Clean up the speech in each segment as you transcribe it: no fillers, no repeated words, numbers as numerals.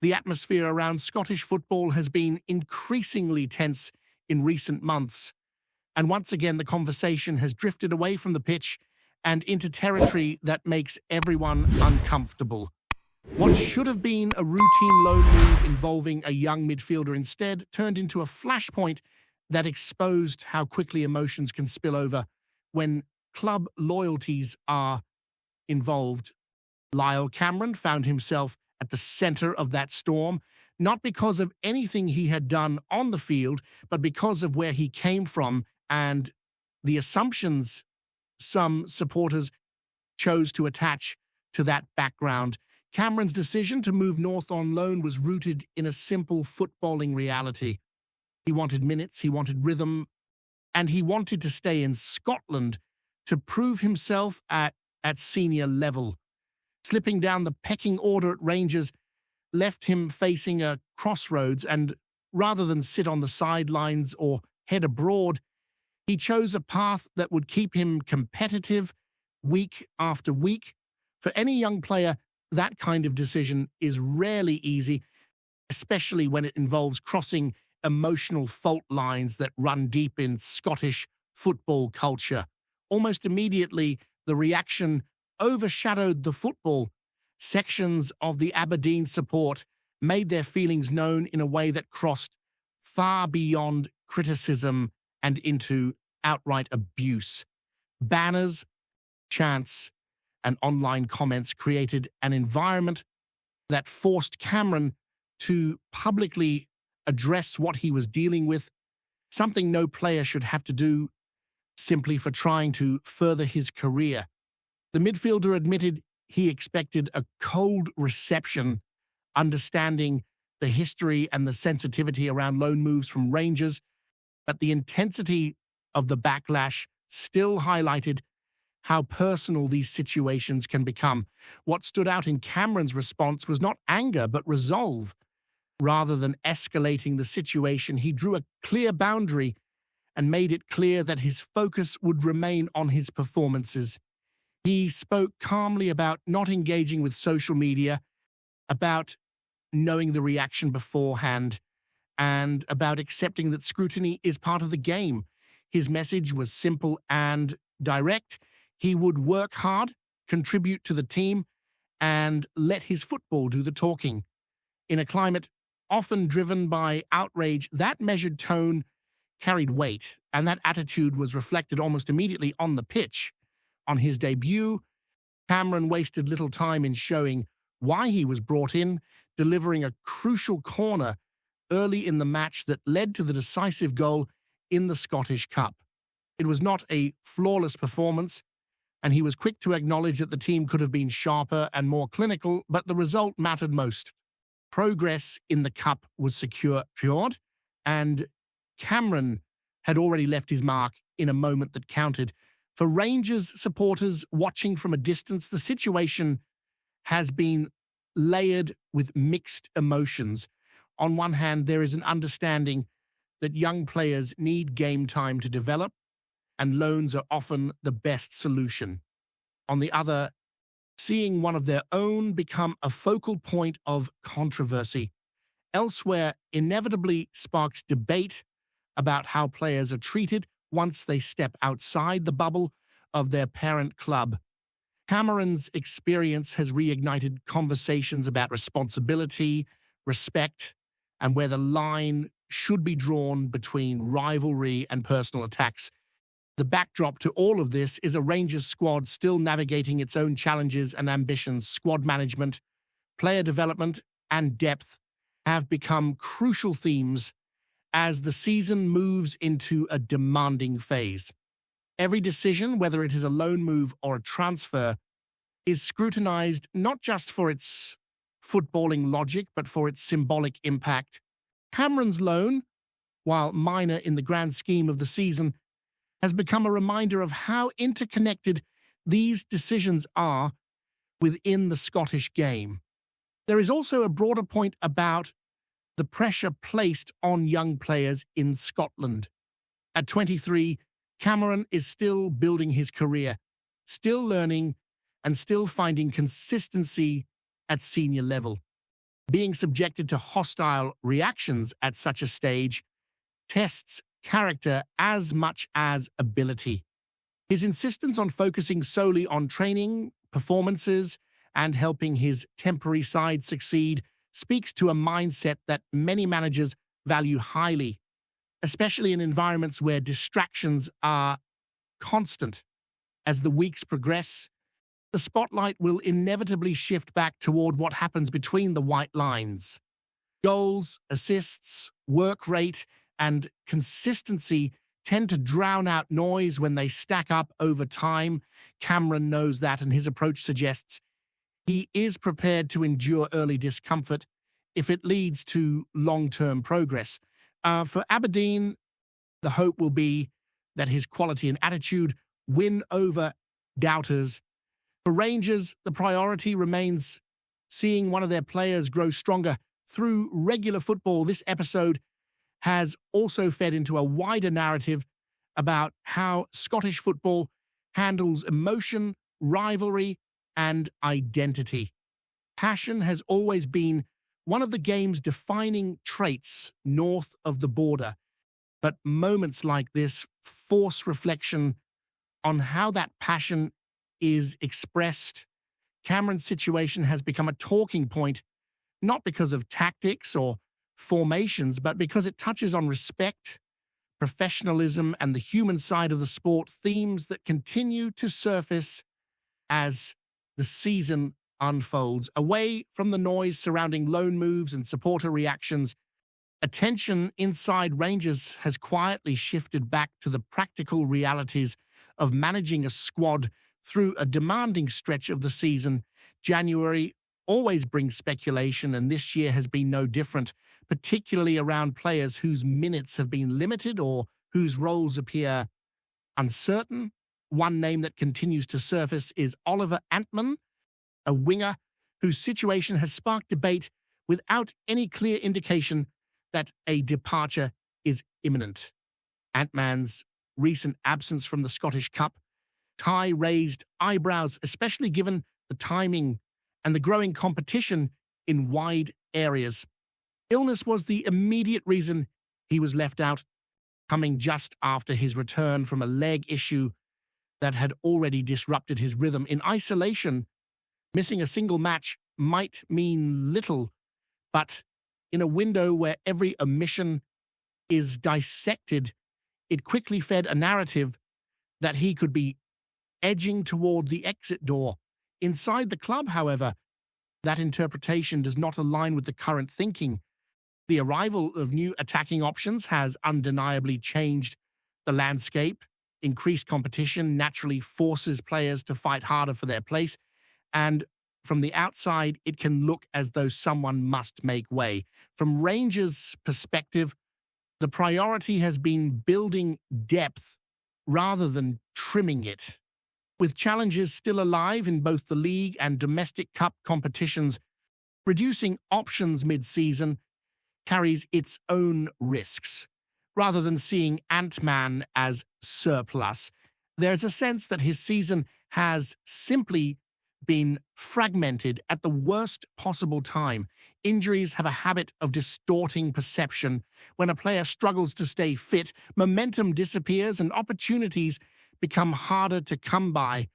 The atmosphere around Scottish football has been increasingly tense in recent months, and once again the conversation has drifted away from the pitch and into territory that makes everyone uncomfortable. What should have been a routine loan move involving a young midfielder instead turned into a flashpoint that exposed how quickly emotions can spill over when club loyalties are involved. Lyle Cameron found himself at the center of that storm, not because of anything he had done on the field, but because of where he came from and the assumptions some supporters chose to attach to that background. Cameron's decision to move north on loan was rooted in a simple footballing reality. He wanted minutes, he wanted rhythm, and he wanted to stay in Scotland to prove himself at senior level. Slipping down the pecking order at Rangers left him facing a crossroads, and rather than sit on the sidelines or head abroad, he chose a path that would keep him competitive week after week. For any young player, that kind of decision is rarely easy, especially when it involves crossing emotional fault lines that run deep in Scottish football culture. Almost immediately, the reaction overshadowed the football. Sections of the Aberdeen support made their feelings known in a way that crossed far beyond criticism and into outright abuse. Banners, chants, and online comments created an environment that forced Cameron to publicly address what he was dealing with, something no player should have to do simply for trying to further his career. The midfielder admitted he expected a cold reception, understanding the history and the sensitivity around loan moves from Rangers, but the intensity of the backlash still highlighted how personal these situations can become. What stood out in Cameron's response was not anger, but resolve. Rather than escalating the situation, he drew a clear boundary and made it clear that his focus would remain on his performances. He spoke calmly about not engaging with social media, about knowing the reaction beforehand, and about accepting that scrutiny is part of the game. His message was simple and direct. He would work hard, contribute to the team, and let his football do the talking. In a climate often driven by outrage, that measured tone carried weight, and that attitude was reflected almost immediately on the pitch. On his debut, Cameron wasted little time in showing why he was brought in, delivering a crucial corner early in the match that led to the decisive goal in the Scottish Cup. It was not a flawless performance, and he was quick to acknowledge that the team could have been sharper and more clinical, but the result mattered most. Progress in the Cup was secured, and Cameron had already left his mark in a moment that counted. For Rangers supporters watching from a distance, the situation has been layered with mixed emotions. On one hand, there is an understanding that young players need game time to develop, and loans are often the best solution. On the other, seeing one of their own become a focal point of controversy elsewhere inevitably sparks debate about how players are treated once they step outside the bubble of their parent club. Cameron's experience has reignited conversations about responsibility, respect, and where the line should be drawn between rivalry and personal attacks. The backdrop to all of this is a Rangers squad still navigating its own challenges and ambitions. Squad management, player development, and depth have become crucial themes as the season moves into a demanding phase. Every decision, whether it is a loan move or a transfer, is scrutinized not just for its footballing logic, but for its symbolic impact. Cameron's loan, while minor in the grand scheme of the season, has become a reminder of how interconnected these decisions are within the Scottish game. There is also a broader point about the pressure placed on young players in Scotland. At 23, Cameron is still building his career, still learning, and still finding consistency at senior level. Being subjected to hostile reactions at such a stage tests character as much as ability. His insistence on focusing solely on training, performances, and helping his temporary side succeed speaks to a mindset that many managers value highly, especially in environments where distractions are constant. As the weeks progress, the spotlight will inevitably shift back toward what happens between the white lines. Goals, assists, work rate, and consistency tend to drown out noise when they stack up over time. Cameron knows that, and his approach suggests he is prepared to endure early discomfort if it leads to long-term progress. For Aberdeen, the hope will be that his quality and attitude win over doubters. For Rangers, the priority remains seeing one of their players grow stronger through regular football. This episode has also fed into a wider narrative about how Scottish football handles emotion, rivalry, and identity. Passion has always been one of the game's defining traits north of the border, but moments like this force reflection on how that passion is expressed. Cameron's situation has become a talking point, not because of tactics or formations, but because it touches on respect, professionalism, and the human side of the sport, themes that continue to surface as the season unfolds. Away from the noise surrounding loan moves and supporter reactions, attention inside Rangers has quietly shifted back to the practical realities of managing a squad through a demanding stretch of the season. January always brings speculation, and this year has been no different, particularly around players whose minutes have been limited or whose roles appear uncertain. One name that continues to surface is Oliver Antman, a winger whose situation has sparked debate without any clear indication that a departure is imminent. Antman's recent absence from the Scottish Cup raised eyebrows, especially given the timing and the growing competition in wide areas. Illness was the immediate reason he was left out, coming just after his return from a leg issue that had already disrupted his rhythm. In isolation, missing a single match might mean little, but in a window where every omission is dissected, it quickly fed a narrative that he could be edging toward the exit door. Inside the club, however, that interpretation does not align with the current thinking. The arrival of new attacking options has undeniably changed the landscape. Increased competition naturally forces players to fight harder for their place, and from the outside, it can look as though someone must make way. From Rangers' perspective, the priority has been building depth rather than trimming it. With challenges still alive in both the league and domestic cup competitions, reducing options mid-season carries its own risks. Rather than seeing Ant-Man as surplus, there's a sense that his season has simply been fragmented at the worst possible time. Injuries have a habit of distorting perception. When a player struggles to stay fit, momentum disappears and opportunities become harder to come by.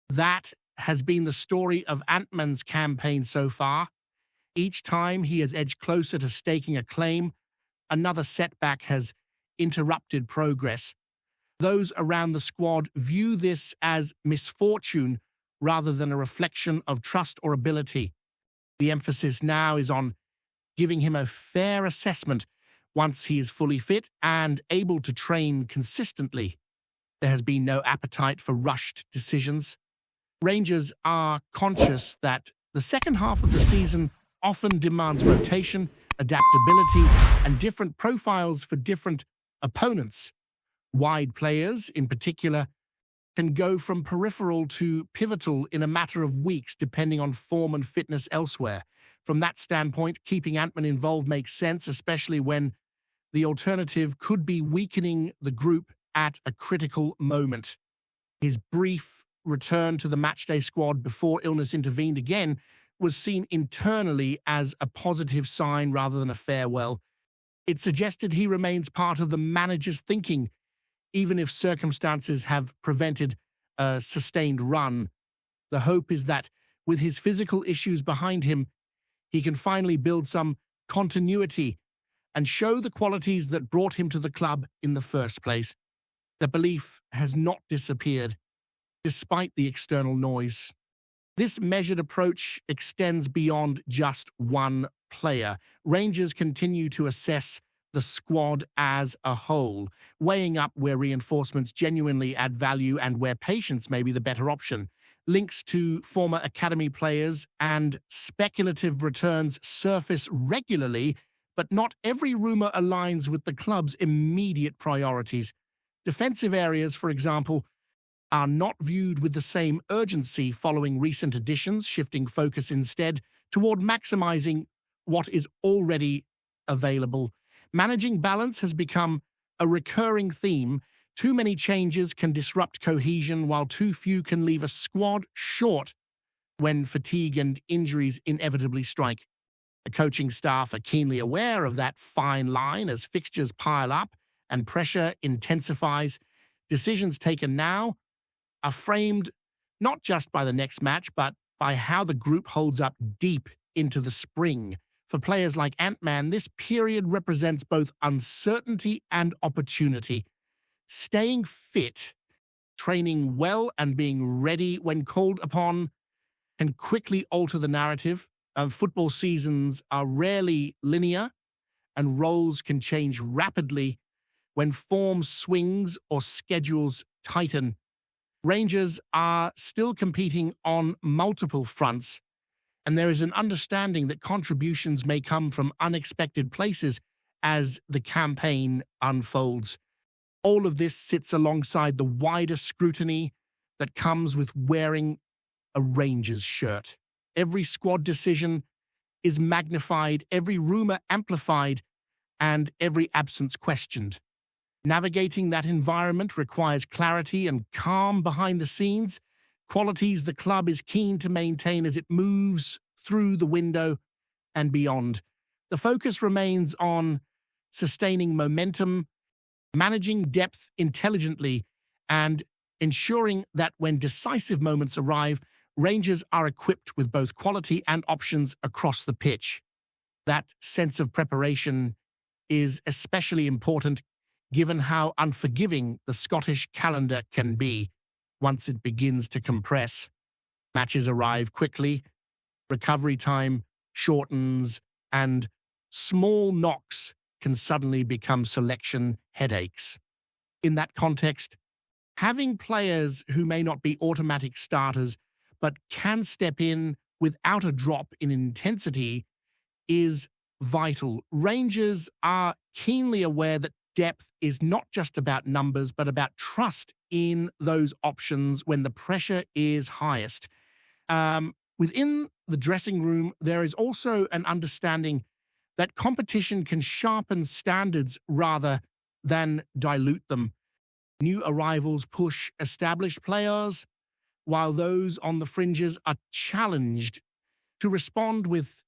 That has been the story of Ant-Man's campaign so far. Each time he has edged closer to staking a claim, another setback has interrupted progress. Those around the squad view this as misfortune rather than a reflection of trust or ability. The emphasis now is on giving him a fair assessment once he is fully fit and able to train consistently. There has been no appetite for rushed decisions. Rangers are conscious that the second half of the season often demands rotation, adaptability, and different profiles for different opponents. Wide players, in particular, can go from peripheral to pivotal in a matter of weeks, depending on form and fitness elsewhere. From that standpoint, keeping Ant-Man involved makes sense, especially when the alternative could be weakening the group at a critical moment. His brief return to the matchday squad before illness intervened again was seen internally as a positive sign rather than a farewell. It suggested he remains part of the manager's thinking, even if circumstances have prevented a sustained run. The hope is that, with his physical issues behind him, he can finally build some continuity and show the qualities that brought him to the club in the first place. The belief has not disappeared, despite the external noise. This measured approach extends beyond just one player. Rangers continue to assess the squad as a whole, weighing up where reinforcements genuinely add value and where patience may be the better option. Links to former academy players and speculative returns surface regularly, but not every rumor aligns with the club's immediate priorities. Defensive areas, for example, are not viewed with the same urgency following recent additions, shifting focus instead toward maximizing what is already available. Managing balance has become a recurring theme. Too many changes can disrupt cohesion, while too few can leave a squad short when fatigue and injuries inevitably strike. The coaching staff are keenly aware of that fine line as fixtures pile up and pressure intensifies. Decisions taken now are framed not just by the next match, but by how the group holds up deep into the spring. For players like Ant-Man, this period represents both uncertainty and opportunity. Staying fit, training well, and being ready when called upon can quickly alter the narrative. Football seasons are rarely linear, and roles can change rapidly when form swings or schedules tighten. Rangers are still competing on multiple fronts, and there is an understanding that contributions may come from unexpected places as the campaign unfolds. All of this sits alongside the wider scrutiny that comes with wearing a Rangers shirt. Every squad decision is magnified, every rumor amplified, and every absence questioned. Navigating that environment requires clarity and calm behind the scenes, qualities the club is keen to maintain as it moves through the window and beyond. The focus remains on sustaining momentum, managing depth intelligently, and ensuring that when decisive moments arrive, Rangers are equipped with both quality and options across the pitch. That sense of preparation is especially important given how unforgiving the Scottish calendar can be once it begins to compress. Matches arrive quickly, recovery time shortens, and small knocks can suddenly become selection headaches. In that context, having players who may not be automatic starters but can step in without a drop in intensity is vital. Rangers are keenly aware that depth is not just about numbers, but about trust in those options when the pressure is highest. Within the dressing room, there is also an understanding that competition can sharpen standards rather than dilute them. New arrivals push established players, while those on the fringes are challenged to respond with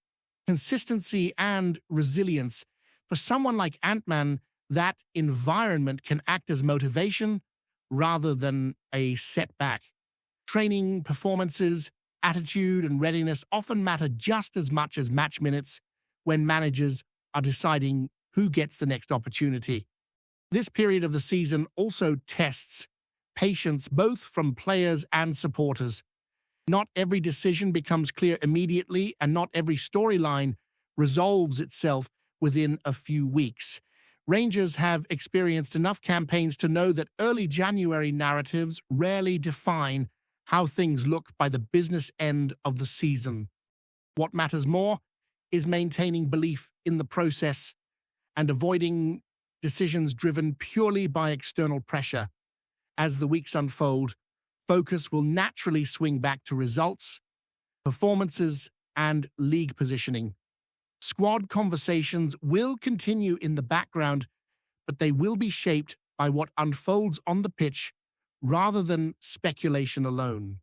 consistency and resilience. For someone like Ant-Man, that environment can act as motivation rather than a setback. Training, performances, attitude, and readiness often matter just as much as match minutes when managers are deciding who gets the next opportunity. This period of the season also tests patience both from players and supporters. Not every decision becomes clear immediately, and not every storyline resolves itself within a few weeks. Rangers have experienced enough campaigns to know that early January narratives rarely define how things look by the business end of the season. What matters more is maintaining belief in the process and avoiding decisions driven purely by external pressure. As the weeks unfold, focus will naturally swing back to results, performances, and league positioning. Squad conversations will continue in the background, but they will be shaped by what unfolds on the pitch rather than speculation alone.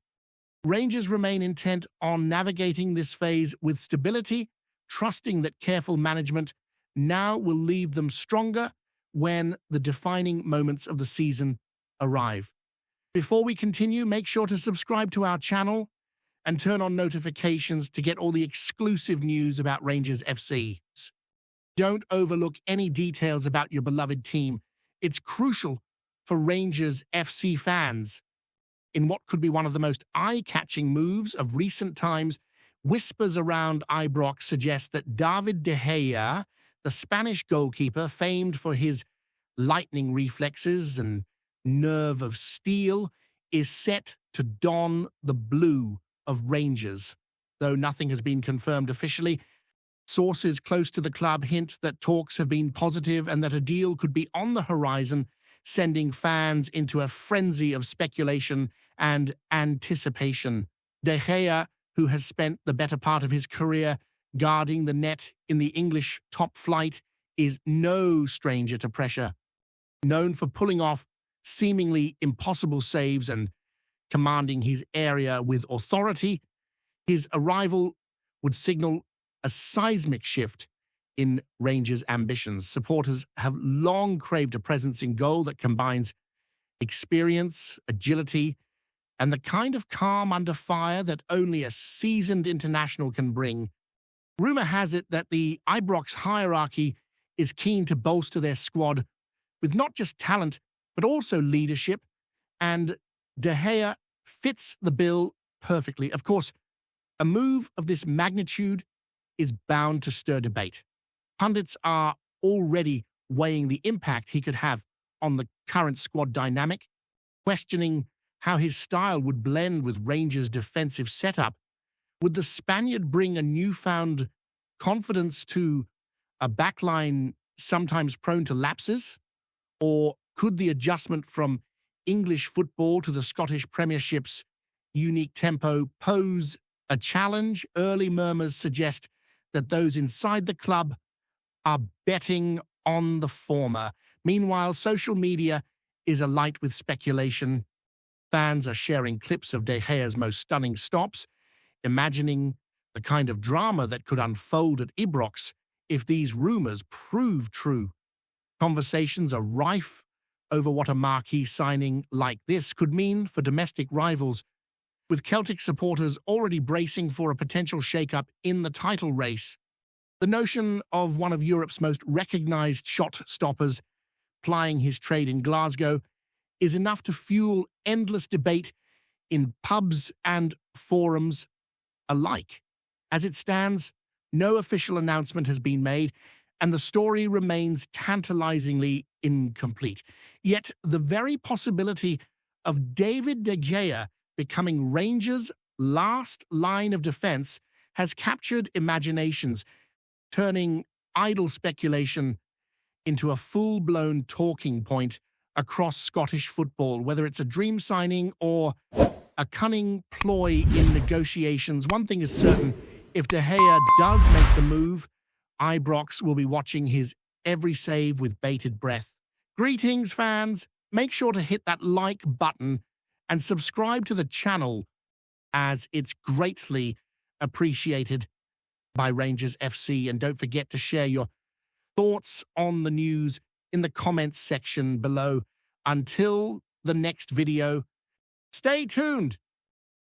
Rangers remain intent on navigating this phase with stability, trusting that careful management now will leave them stronger when the defining moments of the season arrive. Before we continue, make sure to subscribe to our channel and turn on notifications to get all the exclusive news about Rangers FC. Don't overlook any details about your beloved team. It's crucial for Rangers FC fans. In what could be one of the most eye-catching moves of recent times, whispers around IBROX suggest that David de Gea, the Spanish goalkeeper famed for his lightning reflexes and nerve of steel, is set to don the blue of Rangers. Though nothing has been confirmed officially, sources close to the club hint that talks have been positive and that a deal could be on the horizon, sending fans into a frenzy of speculation and anticipation. De Gea, who has spent the better part of his career guarding the net in the English top flight, is no stranger to pressure. Known for pulling off seemingly impossible saves and commanding his area with authority, his arrival would signal a seismic shift in Rangers' ambitions. Supporters have long craved a presence in goal that combines experience, agility, and the kind of calm under fire that only a seasoned international can bring. Rumor has it that the IBROX hierarchy is keen to bolster their squad with not just talent, but also leadership, and De Gea fits the bill perfectly. Of course, a move of this magnitude is bound to stir debate. Pundits are already weighing the impact he could have on the current squad dynamic, questioning how his style would blend with Rangers' defensive setup. Would the Spaniard bring a newfound confidence to a backline sometimes prone to lapses? Or could the adjustment from English football to the Scottish Premiership's unique tempo pose a challenge? Early murmurs suggest that those inside the club are betting on the former. Meanwhile, social media is alight with speculation. Fans are sharing clips of De Gea's most stunning stops, imagining the kind of drama that could unfold at IBROX if these rumors prove true. Conversations are rife over what a marquee signing like this could mean for domestic rivals, with Celtic supporters already bracing for a potential shake-up in the title race. The notion of one of Europe's most recognized shot-stoppers plying his trade in Glasgow is enough to fuel endless debate in pubs and forums alike. As it stands, no official announcement has been made, and the story remains tantalizingly incomplete. Yet the very possibility of David de Gea becoming Rangers' last line of defense has captured imaginations, turning idle speculation into a full-blown talking point across Scottish football. Whether it's a dream signing or a cunning ploy in negotiations, one thing is certain: if De Gea does make the move, IBROX will be watching his every save with bated breath. Greetings, fans! Make sure to hit that like button and subscribe to the channel, as it's greatly appreciated by Rangers FC. And don't forget to share your thoughts on the news in the comments section below. Until the next video, stay tuned